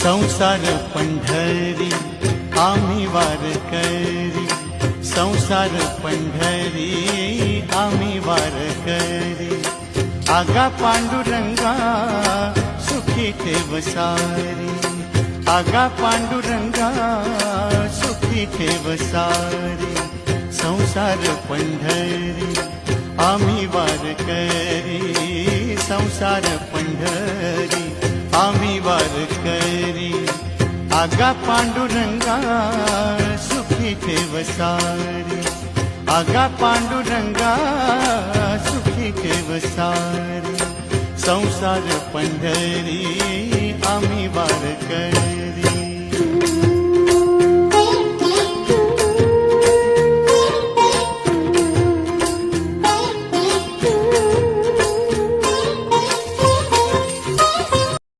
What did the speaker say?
संसार पंढरी आम्ही वारकरी, संसार पंढरी आम्ही वारकरी. आगा पांडुरंगा सुखी ठेव सारी, आगा पांडुरंगा सुखी ठेव सारी. संसार पंढरी आम्ही वारकरी, संसार पंढरी आम्ही वारकरी. आगा पांडुरंगा सुखी ठेव सारी, आगा पांडुरंगा सुखी ठेव सारी. संसार पंढरी